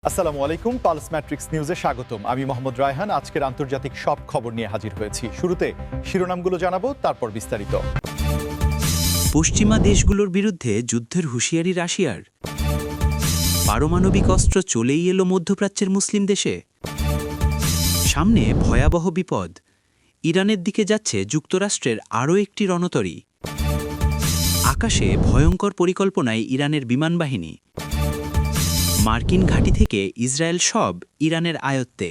আসসালামু আলাইকুম, pulse matrix নিউজে স্বাগতম। আমি মোহাম্মদ রায়হান। আজকের আন্তর্জাতিক সব খবর নিয়ে হাজির হয়েছি। শুরুতে শিরোনামগুলো জানাবো, তারপর বিস্তারিত। পশ্চিমা দেশগুলোর বিরুদ্ধে যুদ্ধের হুঁশিয়ারি রাশিয়ার। পারমাণবিক অস্ত্র চলেই এলো মধ্যপ্রাচ্যের মুসলিম দেশে। সামনে ভয়াবহ বিপদ, ইরানের দিকে যাচ্ছে যুক্তরাষ্ট্রের আরও একটি রণতরী। আকাশে ভয়ঙ্কর পরিকল্পনায় ইরানের বিমানবাহিনী। মার্কিন ঘাঁটি থেকে ইসরায়েল সব ইরানের আয়ত্তে।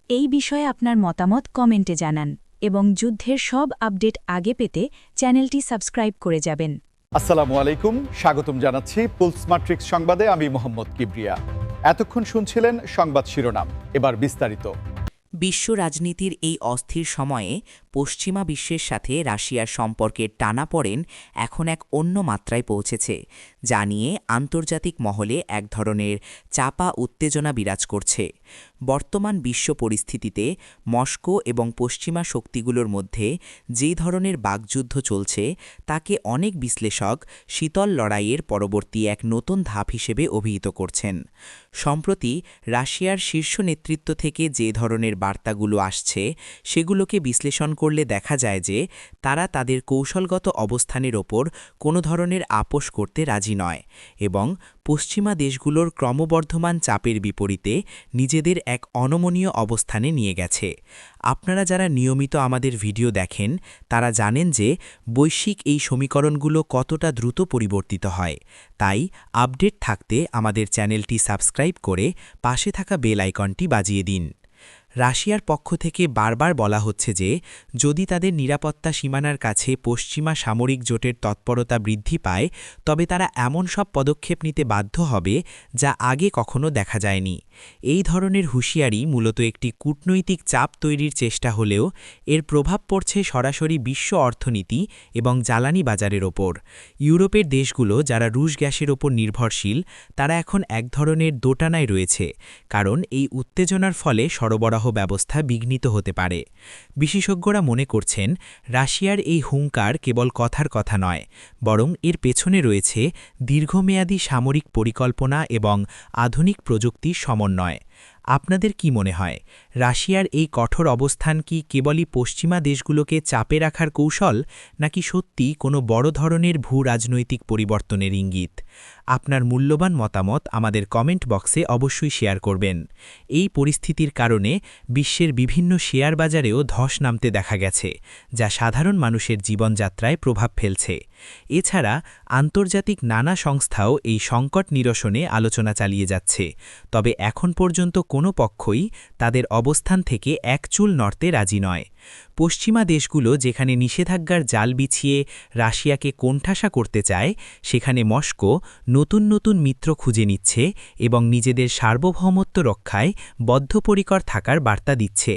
এই বিষয়ে আপনার মতামত কমেন্টে জানান এবং যুদ্ধের সব আপডেট আগে পেতে চ্যানেলটি সাবস্ক্রাইব করে যাবেন। আসসালামু আলাইকুম, স্বাগতম জানাচ্ছি পালস ম্যাট্রিক্স সংবাদে। আমি মোহাম্মদ কিবরিয়া। এতক্ষণ শুনছিলেন সংবাদ শিরোনাম, এবার বিস্তারিত। বিশ্ব রাজনীতির এই অস্থির সময়ে পশ্চিমা বিশ্বের সাথে রাশিয়ার সম্পর্কের টানাপোড়েন এখন এক অন্য মাত্রায় পৌঁছেছে, যা নিয়ে আন্তর্জাতিক মহলে এক ধরনের চাপা উত্তেজনা বিরাজ করছে। বর্তমান বিশ্ব পরিস্থিতিতে মস্কো এবং পশ্চিমা শক্তিগুলোর মধ্যে যে ধরনের বাকযুদ্ধ চলছে তাকে অনেক বিশ্লেষক শীতল লড়াইয়ের পরবর্তী এক নতুন ধাপ হিসেবে অভিহিত করছেন। সম্প্রতি রাশিয়ার শীর্ষ নেতৃত্ব থেকে যে ধরনের বার্তাগুলো আসছে সেগুলোকে বিশ্লেষণ করলে দেখা যায় যে তারা তাদের কৌশলগত অবস্থানের ওপর কোনো ধরনের আপোস করতে রাজি নয় এবং পশ্চিমা দেশগুলোর ক্রমবর্ধমান চাপের বিপরীতে নিজেদের এক অনমনীয় অবস্থানে নিয়ে গেছে। আপনারা যারা নিয়মিত আমাদের ভিডিও দেখেন তারা জানেন যে বৈশ্বিক এই সমীকরণগুলো কতটা দ্রুত পরিবর্তিত হয়। তাই আপডেট থাকতে আমাদের চ্যানেলটি সাবস্ক্রাইব করে পাশে থাকা বেল আইকনটি বাজিয়ে দিন। রাশিয়ার পক্ষ থেকে বারবার বলা হচ্ছে যে যদি তাদের নিরাপত্তা সীমানার কাছে পশ্চিমা সামরিক জোটের তৎপরতা বৃদ্ধি পায় তবে তারা এমন সব পদক্ষেপ নিতে বাধ্য হবে যা আগে কখনো দেখা যায়নি। এই ধরনের হুঁশিয়ারি মূলত একটি কূটনৈতিক চাপ তৈরির চেষ্টা হলেও এর প্রভাব পড়ছে সরাসরি বিশ্ব অর্থনীতি এবং জ্বালানি বাজারের ওপর। ইউরোপের দেশগুলো যারা রুশ গ্যাসের ওপর নির্ভরশীল তারা এখন এক ধরনের দোটানায় রয়েছে, কারণ এই উত্তেজনার ফলে সরবরাহ ব্যবস্থা বিঘ্নিত হতে পারে। বিশেষজ্ঞরা মনে করছেন রাশিয়ার এই হুঙ্কার কেবল কথার কথা নয়, বরং এর পেছনে রয়েছে দীর্ঘমেয়াদী সামরিক পরিকল্পনা এবং আধুনিক প্রযুক্তির সমন্বয়। আপনাদের কি মনে হয়, রাশিয়ার এই কঠোর অবস্থান কি কেবলই পশ্চিমা দেশগুলোকে চাপে রাখার কৌশল, নাকি সত্যি কোনো বড় ধরনের ভূ-রাজনৈতিক পরিবর্তনের ইঙ্গিত? আপনার মূল্যবান মতামত আমাদের কমেন্ট বক্সে অবশ্যই শেয়ার করবেন। এই পরিস্থিতির কারণে বিশ্বের বিভিন্ন শেয়ার বাজারেও ধস নামতে দেখা গেছে, যা সাধারণ মানুষের জীবনযাত্রায় প্রভাব ফেলছে। এছাড়া আন্তর্জাতিক নানা সংস্থাও এই সংকট নিরসনে আলোচনা চালিয়ে যাচ্ছে, তবে এখন পর্যন্ত কোনো পক্ষই তাদের অবস্থান থেকে এক চুল নড়তে রাজি নয়। পশ্চিমা দেশগুলো যেখানে নিষেধাজ্ঞার জাল বিছিয়ে রাশিয়াকে কোণঠাসা করতে চায়, সেখানে মস্কো নতুন নতুন মিত্র খুঁজে নিচ্ছে এবং নিজেদের সার্বভৌমত্ব রক্ষায় বদ্ধপরিকর থাকার বার্তা দিচ্ছে।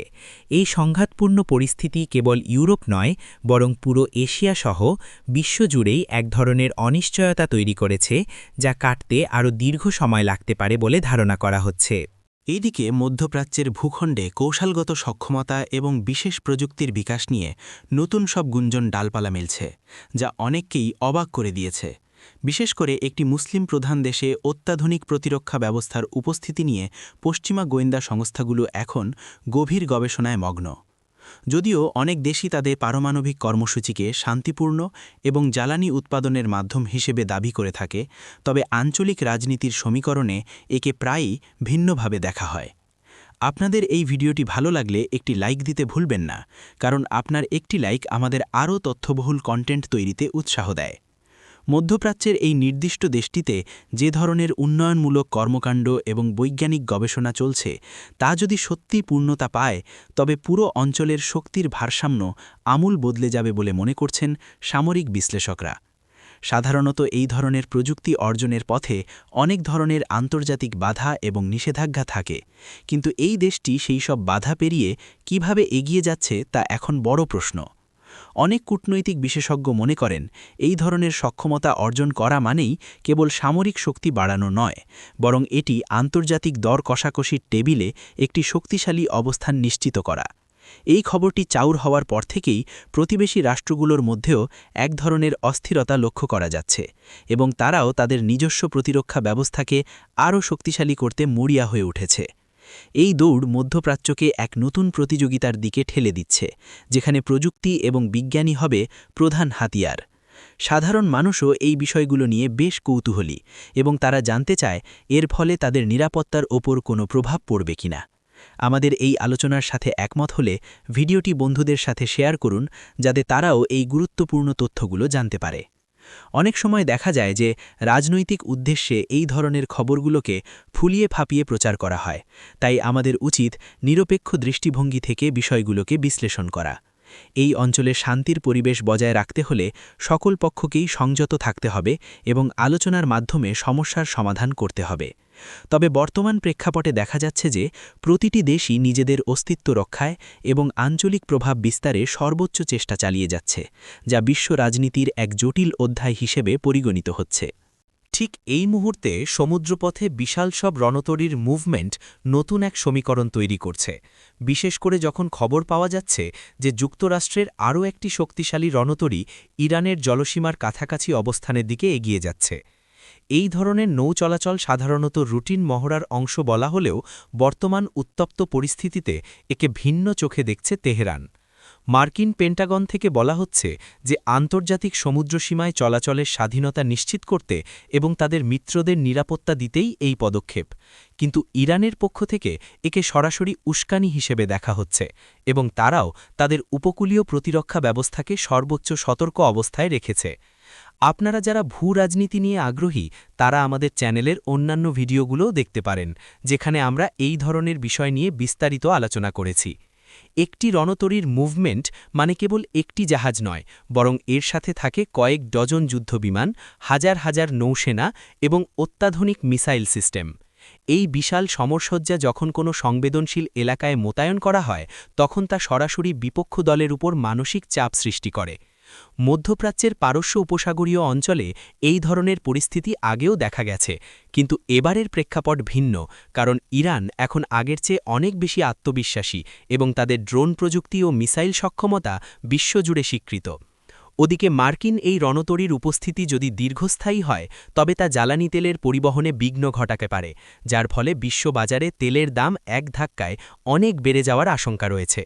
এই সংঘাতপূর্ণ পরিস্থিতি কেবল ইউরোপ নয়, বরং পুরো এশিয়া সহ বিশ্বজুড়েই এক ধরনের অনিশ্চয়তা তৈরি করেছে, যা কাটতে আরও দীর্ঘ সময় লাগতে পারে বলে ধারণা করা হচ্ছে। এইদিকে মধ্যপ্রাচ্যের ভূখণ্ডে কৌশলগত সক্ষমতা এবং বিশেষ প্রযুক্তির বিকাশ নিয়ে নতুন সব গুঞ্জন ডালপালা মেলছে, যা অনেককেই অবাক করে দিয়েছে। বিশেষ করে একটি মুসলিম প্রধান দেশে অত্যাধুনিক প্রতিরক্ষা ব্যবস্থার উপস্থিতি নিয়ে পশ্চিমা গোয়েন্দা সংস্থাগুলো এখন গভীর গবেষণায় মগ্ন। যদিও অনেক দেশই তাদের পারমাণবিক কর্মসূচিকে শান্তিপূর্ণ এবং জ্বালানি উৎপাদনের মাধ্যম হিসেবে দাবি করে থাকে, তবে আঞ্চলিক রাজনীতির সমীকরণে একে প্রায়ই ভিন্নভাবে দেখা হয়। আপনাদের এই ভিডিওটি ভালো লাগলে একটি লাইক দিতে ভুলবেন না, কারণ আপনার একটি লাইক আমাদের আরও তথ্যবহুল কন্টেন্ট তৈরিতে উৎসাহ দেয়। মধ্যপ্রাচ্যের এই নির্দিষ্ট দেশটিতে যে ধরনের উন্নয়নমূলক কর্মকাণ্ড এবং বৈজ্ঞানিক গবেষণা চলছে তা যদি সত্যি পূর্ণতা পায় তবে পুরো অঞ্চলের শক্তির ভারসাম্য আমূল বদলে যাবে বলে মনে করছেন সামরিক বিশ্লেষকরা। সাধারণত এই ধরনের প্রযুক্তি অর্জনের পথে অনেক ধরনের আন্তর্জাতিক বাধা এবং নিষেধাজ্ঞা থাকে, কিন্তু এই দেশটি সেই সব বাধা পেরিয়ে কিভাবে এগিয়ে যাচ্ছে তা এখন বড় প্রশ্ন। অনেক কূটনৈতিক বিশেষজ্ঞ মনে করেন এই ধরনের সক্ষমতা অর্জন করা মানেই কেবল সামরিক শক্তি বাড়ানো নয়, বরং এটি আন্তর্জাতিক দর কষাকষির টেবিলে একটি শক্তিশালী অবস্থান নিশ্চিত করা। এই খবরটি চাউর হওয়ার পর থেকেই প্রতিবেশী রাষ্ট্রগুলোর মধ্যেও এক ধরনের অস্থিরতা লক্ষ্য করা যাচ্ছে এবং তারাও তাদের নিজস্ব প্রতিরক্ষা ব্যবস্থাকে আরও শক্তিশালী করতে মরিয়া হয়ে উঠেছে। এই দৌড় মধ্যপ্রাচ্যকে এক নতুন প্রতিযোগিতার দিকে ঠেলে দিচ্ছে, যেখানে প্রযুক্তি এবং বিজ্ঞানী হবে প্রধান হাতিয়ার। সাধারণ মানুষও এই বিষয়গুলো নিয়ে বেশ কৌতূহলী এবং তারা জানতে চায় এর ফলে তাদের নিরাপত্তার ওপর কোনো প্রভাব পড়বে কিনা। আমাদের এই আলোচনার সাথে একমত হলে ভিডিওটি বন্ধুদের সাথে শেয়ার করুন, যাতে তারাও এই গুরুত্বপূর্ণ তথ্যগুলো জানতে পারে। অনেক সময় দেখা যায় যে রাজনৈতিক উদ্দেশ্যে এই ধরনের খবরগুলোকে ফুলিয়ে ফাঁপিয়ে প্রচার করা হয়, তাই আমাদের উচিত নিরপেক্ষ দৃষ্টিভঙ্গি থেকে বিষয়গুলোকে বিশ্লেষণ করা। এই অঞ্চলে শান্তির পরিবেশ বজায় রাখতে হলে সকল পক্ষকেই সংযত থাকতে হবে এবং আলোচনার মাধ্যমে সমস্যার সমাধান করতে হবে। তবে বর্তমান প্রেক্ষাপটে দেখা যাচ্ছে যে প্রতিটি দেশই নিজেদের অস্তিত্ব রক্ষায় এবং আঞ্চলিক প্রভাব বিস্তারে সর্বোচ্চ চেষ্টা চালিয়ে যাচ্ছে, যা বিশ্ব রাজনীতির এক জটিল অধ্যায় হিসেবে পরিগণিত হচ্ছে। ঠিক এই মুহূর্তে সমুদ্রপথে বিশাল সব রণতরীর মুভমেন্ট নতুন এক সমীকরণ তৈরি করছে, বিশেষ করে যখন খবর পাওয়া যাচ্ছে যে যুক্তরাষ্ট্রের আরও একটি শক্তিশালী রণতরী ইরানের জলসীমার কাছাকাছি অবস্থানের দিকে এগিয়ে যাচ্ছে। এই ধরনের নৌ চলাচল সাধারণত রুটিন মহড়ার অংশ বলা হলেও বর্তমান উত্তপ্ত পরিস্থিতিতে একে ভিন্ন চোখে দেখছে তেহরান। মার্কিন পেন্টাগন থেকে বলা হচ্ছে যে আন্তর্জাতিক সমুদ্রসীমায় চলাচলের স্বাধীনতা নিশ্চিত করতে এবং তাদের মিত্রদের নিরাপত্তা দিতেই এই পদক্ষেপ, কিন্তু ইরানের পক্ষ থেকে একে সরাসরি উস্কানি হিসেবে দেখা হচ্ছে এবং তারাও তাদের উপকূলীয় প্রতিরক্ষা ব্যবস্থাকে সর্বোচ্চ সতর্ক অবস্থায় রেখেছে। আপনারা যারা ভূ রাজনীতি নিয়ে আগ্রহী তারা আমাদের চ্যানেলের অন্যান্য ভিডিওগুলোও দেখতে পারেন, যেখানে আমরা এই ধরনের বিষয় নিয়ে বিস্তারিত আলোচনা করেছি। একটি রণতরীর মুভমেন্ট মানে কেবল একটি জাহাজ নয়, বরং এর সাথে থাকে কয়েক ডজন যুদ্ধবিমান, হাজার হাজার নৌসেনা এবং অত্যাধুনিক মিসাইল সিস্টেম। এই বিশাল সমরসজ্জা যখন কোনো সংবেদনশীল এলাকায় মোতায়েন করা হয়, তখন তা সরাসরি বিপক্ষ দলের উপর মানসিক চাপ সৃষ্টি করে। মধ্যপ্রাচ্যের পারস্য উপসাগরীয় অঞ্চলে এই ধরনের পরিস্থিতি আগেও দেখা গেছে, কিন্তু এবারের প্রেক্ষাপট ভিন্ন, কারণ ইরান এখন আগের চেয়ে অনেক বেশি আত্মবিশ্বাসী এবং তাদের ড্রোন প্রযুক্তি ও মিসাইল সক্ষমতা বিশ্বজুড়ে স্বীকৃত। ওদিকে মার্কিন এই রণতরীর উপস্থিতি যদি দীর্ঘস্থায়ী হয়, তবে তা জ্বালানি তেলের পরিবহনে বিঘ্ন ঘটাতে পারে, যার ফলে বিশ্ববাজারে তেলের দাম এক ধাক্কায় অনেক বেড়ে যাওয়ার আশঙ্কা রয়েছে।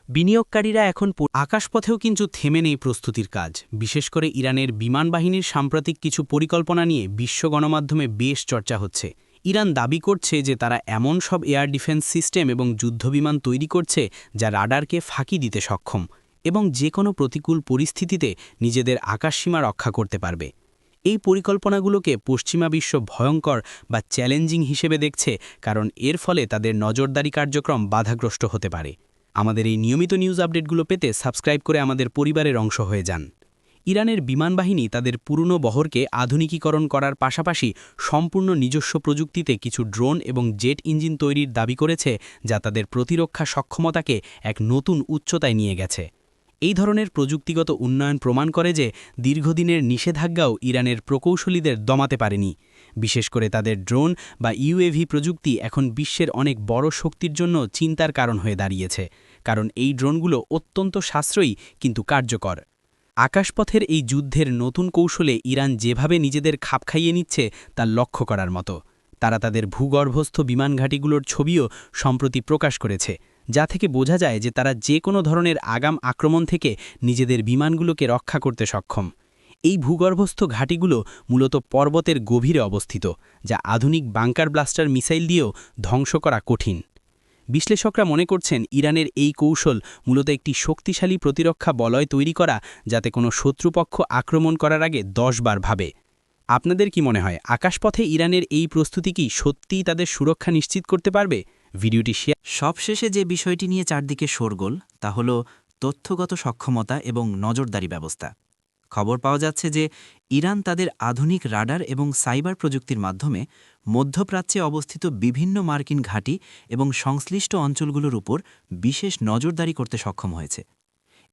বিনিয়োগকারীরা এখন আকাশপথেও কিন্তু থেমে নেই প্রস্তুতির কাজ। বিশেষ করে ইরানের বিমান বাহিনীর সাম্প্রতিক কিছু পরিকল্পনা নিয়ে বিশ্ব গণমাধ্যমে বেশ চর্চা হচ্ছে। ইরান দাবি করছে যে তারা এমন সব এয়ার ডিফেন্স সিস্টেম এবং যুদ্ধবিমান তৈরি করছে যা রাডারকে ফাঁকি দিতে সক্ষম এবং যে কোনো প্রতিকূল পরিস্থিতিতে নিজেদের আকাশসীমা রক্ষা করতে পারবে। এই পরিকল্পনাগুলোকে পশ্চিমা বিশ্ব ভয়ঙ্কর বা চ্যালেঞ্জিং হিসেবে দেখছে, কারণ এর ফলে তাদের নজরদারি কার্যক্রম বাধাগ্রস্ত হতে পারে। আমাদের এই নিয়মিত নিউজ আপডেটগুলো পেতে সাবস্ক্রাইব করে আমাদের পরিবারের অংশ হয়ে যান। ইরানের বিমান বাহিনী তাদের পুরনো বহরকে আধুনিকীকরণ করার পাশাপাশি সম্পূর্ণ নিজস্ব প্রযুক্তিতে কিছু ড্রোন এবং জেট ইঞ্জিন তৈরির দাবি করেছে, যা তাদের প্রতিরক্ষা সক্ষমতাকে এক নতুন উচ্চতায় নিয়ে গেছে। এই ধরনের প্রযুক্তিগত উন্নয়ন প্রমাণ করে যে দীর্ঘদিনের নিষেধাজ্ঞাও ইরানের প্রকৌশলীদের দমাতে পারেনি। বিশেষ করে তাদের ড্রোন বা ইউএভি প্রযুক্তি এখন বিশ্বের অনেক বড় শক্তির জন্য চিন্তার কারণ হয়ে দাঁড়িয়েছে, কারণ এই ড্রোনগুলো অত্যন্ত সাশ্রয়ী কিন্তু কার্যকর। আকাশপথের এই যুদ্ধের নতুন কৌশলে ইরান যেভাবে নিজেদের খাপ খাইয়ে নিচ্ছে তা লক্ষ্য করার মতো। তারা তাদের ভূগর্ভস্থ বিমান ঘাঁটিগুলোর ছবিও সম্প্রতি প্রকাশ করেছে, যা থেকে বোঝা যায় যে তারা যে কোনো ধরনের আগাম আক্রমণ থেকে নিজেদের বিমানগুলোকে রক্ষা করতে সক্ষম। এই ভূগর্ভস্থ ঘাঁটিগুলো মূলত পর্বতের গভীরে অবস্থিত, যা আধুনিক বাংকার ব্লাস্টার মিসাইল দিয়েও ধ্বংস করা কঠিন। বিশ্লেষকরা মনে করছেন ইরানের এই কৌশল মূলত একটি শক্তিশালী প্রতিরক্ষা বলয় তৈরি করা, যাতে কোনো শত্রুপক্ষ আক্রমণ করার আগে 10 বার ভাবে। আপনাদের কি মনে হয় আকাশপথে ইরানের এই প্রস্তুতি কি সত্যিই তাদের সুরক্ষা নিশ্চিত করতে পারবে? ভিডিওটি শেয়ার। সবশেষে যে বিষয়টি নিয়ে চারদিকে শোরগোল তা হল তথ্যগত সক্ষমতা এবং নজরদারি ব্যবস্থা। খবর পাওয়া যাচ্ছে যে ইরান তাদের আধুনিক রাডার এবং সাইবার প্রযুক্তির মাধ্যমে মধ্যপ্রাচ্যে অবস্থিত বিভিন্ন মার্কিন ঘাঁটি এবং সংশ্লিষ্ট অঞ্চলগুলোর উপর বিশেষ নজরদারি করতে সক্ষম হয়েছে।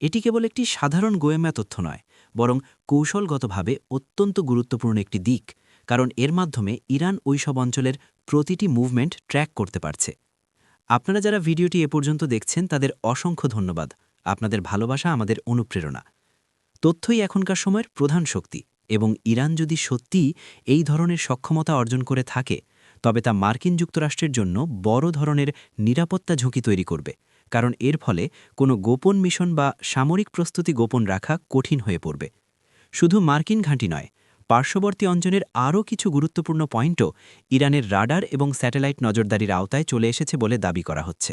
এটি কেবল একটি সাধারণ গোয়েন্দা তথ্য নয়, বরং কৌশলগতভাবে অত্যন্ত গুরুত্বপূর্ণ একটি দিক, কারণ এর মাধ্যমে ইরান ওইসব অঞ্চলের প্রতিটি মুভমেন্ট ট্র্যাক করতে পারছে। আপনারা যারা ভিডিওটি এ পর্যন্ত দেখছেন তাদের অসংখ্য ধন্যবাদ। আপনাদের ভালোবাসা আমাদের অনুপ্রেরণা। তথ্যই এখনকার সময়ের প্রধান শক্তি, এবং ইরান যদি সত্যিই এই ধরনের সক্ষমতা অর্জন করে থাকে তবে তা মার্কিন যুক্তরাষ্ট্রের জন্য বড় ধরনের নিরাপত্তা ঝুঁকি তৈরি করবে, কারণ এর ফলে কোনো গোপন মিশন বা সামরিক প্রস্তুতি গোপন রাখা কঠিন হয়ে পড়বে। শুধু মার্কিন ঘাঁটি নয়, পার্শ্ববর্তী অঞ্চলের আরও কিছু গুরুত্বপূর্ণ পয়েন্টও ইরানের রাডার এবং স্যাটেলাইট নজরদারির আওতায় চলে এসেছে বলে দাবি করা হচ্ছে।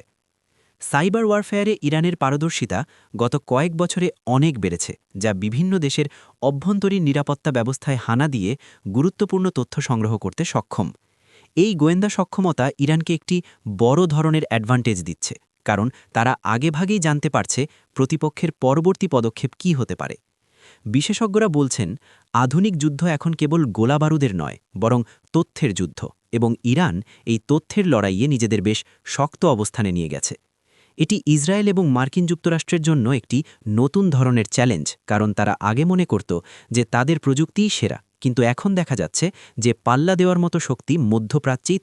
সাইবার ওয়ারফেয়ারে ইরানের পারদর্শিতা গত কয়েক বছরে অনেক বেড়েছে, যা বিভিন্ন দেশের অভ্যন্তরীণ নিরাপত্তা ব্যবস্থায় হানা দিয়ে গুরুত্বপূর্ণ তথ্য সংগ্রহ করতে সক্ষম। এই গোয়েন্দা সক্ষমতা ইরানকে একটি বড় ধরনের অ্যাডভান্টেজ দিচ্ছে, কারণ তারা আগেভাগেই জানতে পারছে প্রতিপক্ষের পরবর্তী পদক্ষেপ কী হতে পারে। বিশেষজ্ঞরা বলছেন, আধুনিক যুদ্ধ এখন কেবল গোলাবারুদের নয়, বরং তথ্যের যুদ্ধ, এবং ইরান এই তথ্যের লড়াইয়ে নিজেদের বেশ শক্ত অবস্থানে নিয়ে গেছে। এটি ইসরায়েল এবং মার্কিন যুক্তরাষ্ট্রের জন্য একটি নতুন ধরনের চ্যালেঞ্জ, কারণ তারা আগে মনে করত যে তাদের প্রযুক্তিই সেরা, কিন্তু এখন দেখা যাচ্ছে যে পাল্লা দেওয়ার মতো শক্তি মধ্যপ্রাচ্যেই